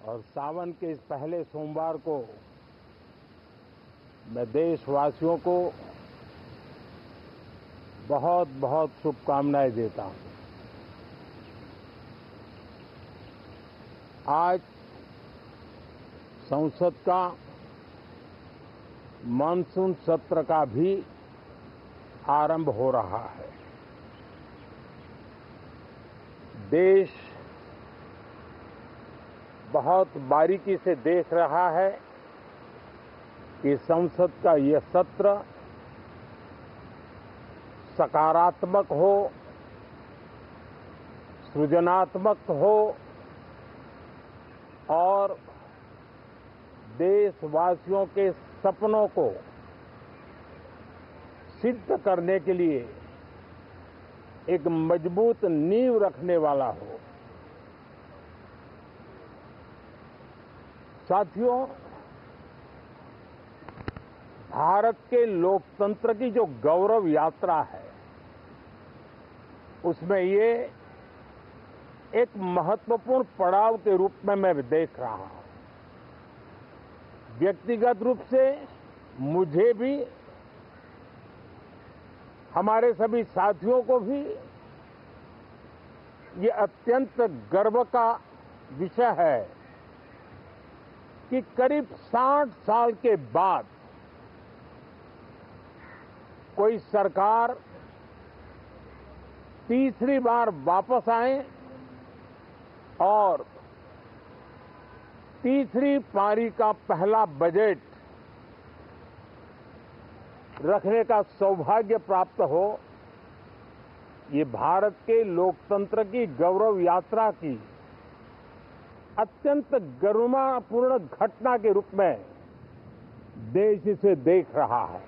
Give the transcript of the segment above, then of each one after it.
और सावन के इस पहले सोमवार को मैं देशवासियों को बहुत बहुत शुभकामनाएं देता हूं। आज संसद का मानसून सत्र का भी आरंभ हो रहा है। देश बहुत बारीकी से देख रहा है कि संसद का यह सत्र सकारात्मक हो, सृजनात्मक हो और देशवासियों के सपनों को सिद्ध करने के लिए एक मजबूत नींव रखने वाला हो। साथियों, भारत के लोकतंत्र की जो गौरव यात्रा है, उसमें ये एक महत्वपूर्ण पड़ाव के रूप में मैं देख रहा हूं। व्यक्तिगत रूप से मुझे भी, हमारे सभी साथियों को भी ये अत्यंत गर्व का विषय है कि करीब 60 साल के बाद कोई सरकार तीसरी बार वापस आए और तीसरी पारी का पहला बजट रखने का सौभाग्य प्राप्त हो। ये भारत के लोकतंत्र की गौरव यात्रा की अत्यंत गरिमापूर्ण घटना के रूप में देश इसे देख रहा है।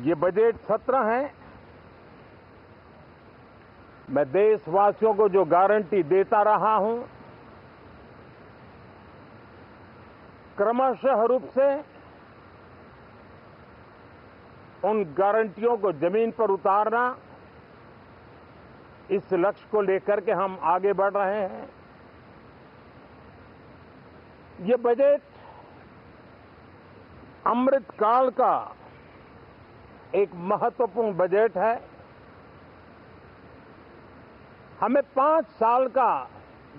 ये बजट सत्र है। मैं देशवासियों को जो गारंटी देता रहा हूं, क्रमशः रूप से उन गारंटियों को जमीन पर उतारना, इस लक्ष्य को लेकर के हम आगे बढ़ रहे हैं। ये बजट अमृतकाल का एक महत्वपूर्ण बजट है। हमें 5 साल का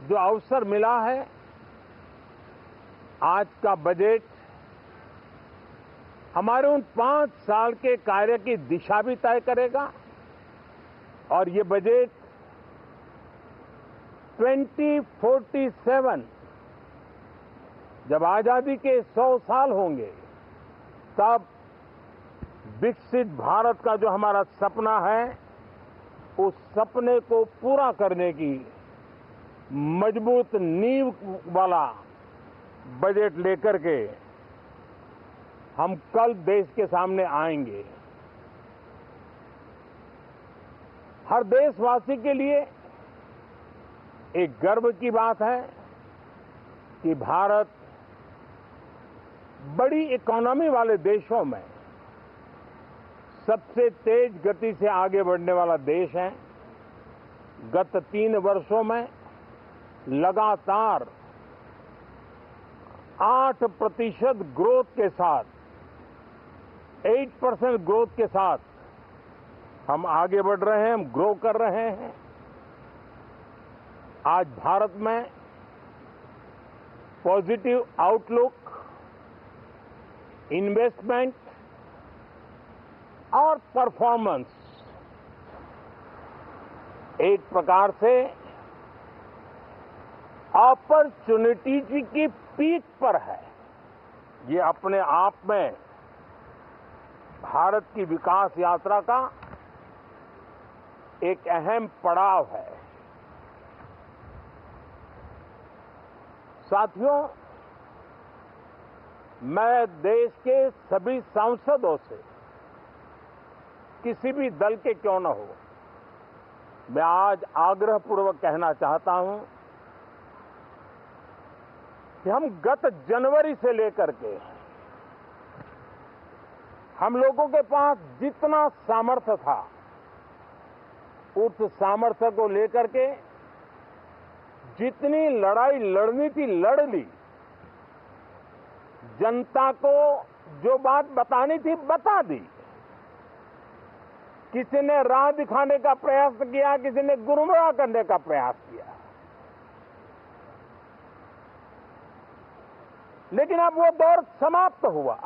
जो अवसर मिला है, आज का बजट हमारे उन 5 साल के कार्य की दिशा भी तय करेगा। और ये बजट 2047 जब आजादी के 100 साल होंगे, तब विकसित भारत का जो हमारा सपना है, उस सपने को पूरा करने की मजबूत नींव वाला बजट लेकर के हम कल देश के सामने आएंगे। हर देशवासी के लिए एक गर्व की बात है कि भारत बड़ी इकोनॉमी वाले देशों में सबसे तेज गति से आगे बढ़ने वाला देश है। गत 3 वर्षों में लगातार 8% ग्रोथ के साथ, 8% ग्रोथ के साथ हम आगे बढ़ रहे हैं, हम ग्रो कर रहे हैं। आज भारत में पॉजिटिव आउटलुक, इन्वेस्टमेंट और परफॉर्मेंस एक प्रकार से अपॉर्चुनिटी की पीक पर है। ये अपने आप में भारत की विकास यात्रा का एक अहम पड़ाव है। साथियों, मैं देश के सभी सांसदों से, किसी भी दल के क्यों न हो, मैं आज आग्रहपूर्वक कहना चाहता हूं कि हम गत जनवरी से लेकर के हम लोगों के पास जितना सामर्थ्य था, उस सामर्थ्य को लेकर के जितनी लड़ाई लड़नी थी लड़ ली। जनता को जो बात बतानी थी बता दी। किसी ने राह दिखाने का प्रयास किया, किसी ने गुमराह करने का प्रयास किया, लेकिन अब वो दौर समाप्त हुआ।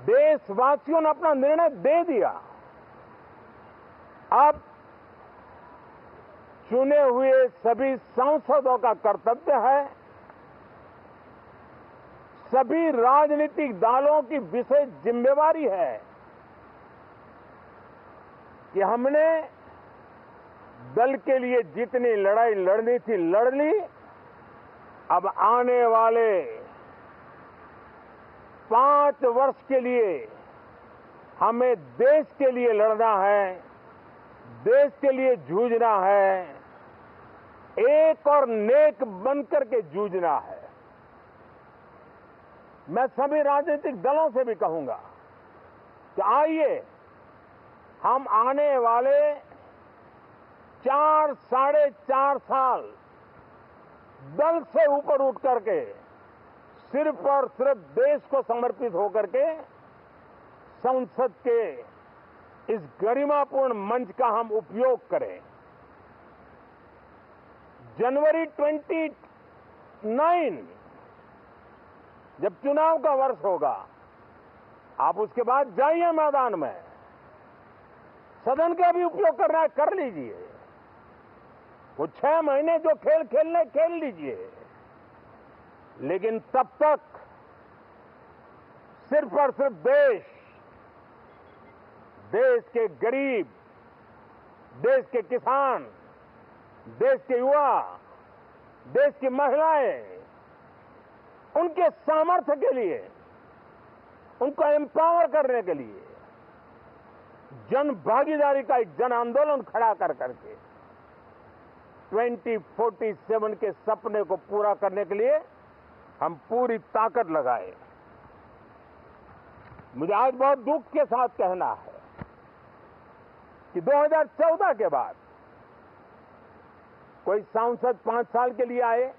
देशवासियों ने अपना निर्णय दे दिया। अब चुने हुए सभी सांसदों का कर्तव्य है, सभी राजनीतिक दलों की विशेष जिम्मेवारी है कि हमने दल के लिए जितनी लड़ाई लड़नी थी लड़ ली। अब आने वाले 5 वर्ष के लिए हमें देश के लिए लड़ना है, देश के लिए जूझना है, एक और नेक बनकर के जूझना है। मैं सभी राजनीतिक दलों से भी कहूंगा कि आइए हम आने वाले 4 साढ़े 4 साल दल से ऊपर उठ करके सिर्फ और सिर्फ देश को समर्पित होकर के संसद के इस गरिमापूर्ण मंच का हम उपयोग करें। जनवरी 29 जब चुनाव का वर्ष होगा, आप उसके बाद जाइए मैदान में, सदन का भी उपयोग करना है कर लीजिए। वो 6 महीने जो खेल खेलने खेल लीजिए, लेकिन तब तक सिर्फ और सिर्फ देश के गरीब, देश के किसान, देश के युवा, देश की महिलाएं, उनके सामर्थ्य के लिए, उनको एम्पावर करने के लिए जन भागीदारी का एक जन आंदोलन खड़ा कर करके 2047 के सपने को पूरा करने के लिए हम पूरी ताकत लगाए। मुझे आज बहुत दुख के साथ कहना है कि 2014 के बाद कोई सांसद 5 साल के लिए आए,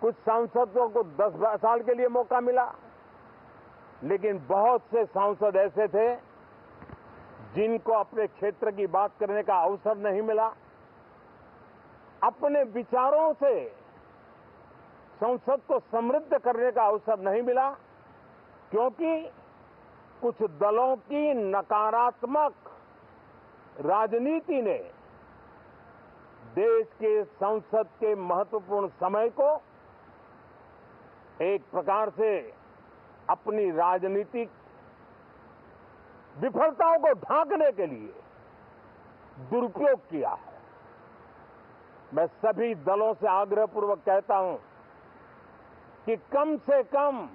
कुछ सांसदों को 10 साल के लिए मौका मिला, लेकिन बहुत से सांसद ऐसे थे जिनको अपने क्षेत्र की बात करने का अवसर नहीं मिला, अपने विचारों से संसद को समृद्ध करने का अवसर नहीं मिला, क्योंकि कुछ दलों की नकारात्मक राजनीति ने देश के संसद के महत्वपूर्ण समय को एक प्रकार से अपनी राजनीतिक विफलताओं को ढांकने के लिए दुरुपयोग किया है। मैं सभी दलों से आग्रहपूर्वक कहता हूं कि कम से कम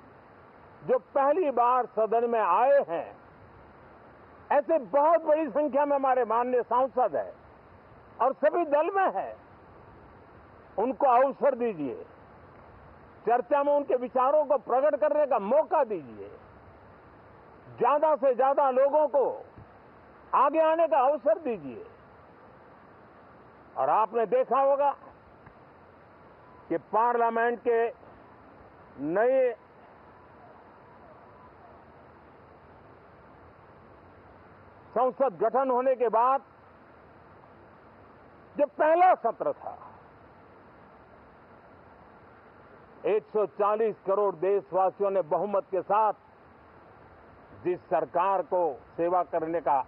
जो पहली बार सदन में आए हैं, ऐसे बहुत बड़ी संख्या में हमारे माननीय सांसद हैं और सभी दल में है, उनको अवसर दीजिए, चर्चा में उनके विचारों को प्रकट करने का मौका दीजिए, ज्यादा से ज्यादा लोगों को आगे आने का अवसर दीजिए। और आपने देखा होगा कि पार्लियामेंट के नए संसद गठन होने के बाद जो पहला सत्र था, 140 करोड़ देशवासियों ने बहुमत के साथ जिस सरकार को सेवा करने का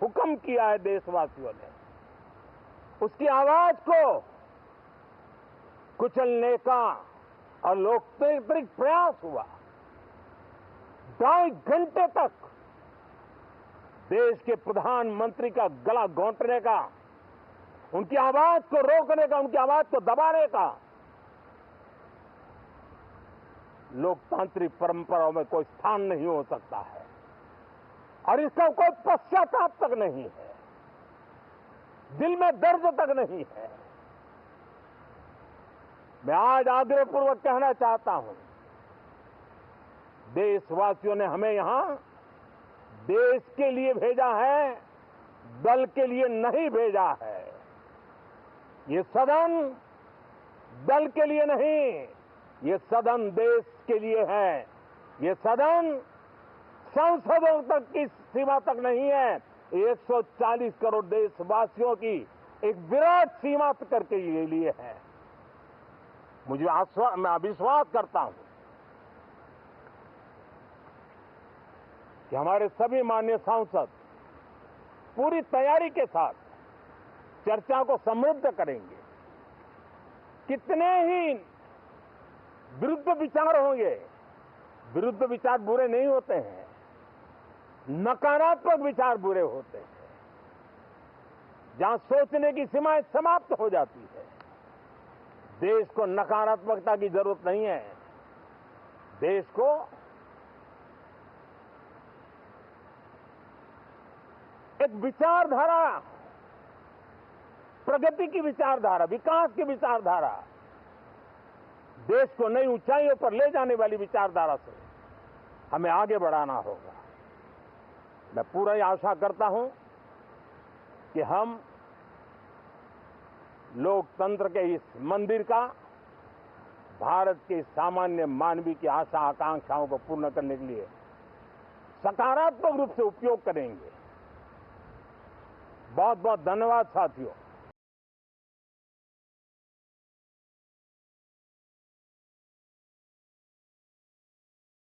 हुक्म किया है देशवासियों ने, उसकी आवाज को कुचलने का और लोकतांत्रिक प्रयास हुआ। 2.5 घंटे तक देश के प्रधानमंत्री का गला घोंटने का, उनकी आवाज को रोकने का, उनकी आवाज को दबाने का लोकतांत्रिक परंपराओं में कोई स्थान नहीं हो सकता है और इसका कोई पश्चाताप तक नहीं है, दिल में दर्द तक नहीं है। मैं आज आग्रहपूर्वक कहना चाहता हूं, देशवासियों ने हमें यहां देश के लिए भेजा है, दल के लिए नहीं भेजा है। ये सदन दल के लिए नहीं, ये सदन देश के लिए है। ये सदन संसदों तक की सीमा तक नहीं है, 140 करोड़ देशवासियों की एक विराट सीमा करके ये लिए है। मैं विश्वास करता हूं कि हमारे सभी माननीय सांसद पूरी तैयारी के साथ चर्चा को समृद्ध करेंगे। कितने ही विरुद्ध विचार होंगे, विरुद्ध विचार बुरे नहीं होते हैं, नकारात्मक विचार बुरे होते हैं। जहां सोचने की सीमाएं समाप्त हो जाती है, देश को नकारात्मकता की जरूरत नहीं है। देश को एक विचारधारा, प्रगति की विचारधारा, विकास की विचारधारा, देश को नई ऊंचाइयों पर ले जाने वाली विचारधारा से हमें आगे बढ़ाना होगा। मैं पूरा ही आशा करता हूं कि हम लोकतंत्र के इस मंदिर का भारत के सामान्य मानवीय की आशा आकांक्षाओं को पूर्ण करने के लिए सकारात्मक रूप से उपयोग करेंगे। बहुत बहुत धन्यवाद साथियों।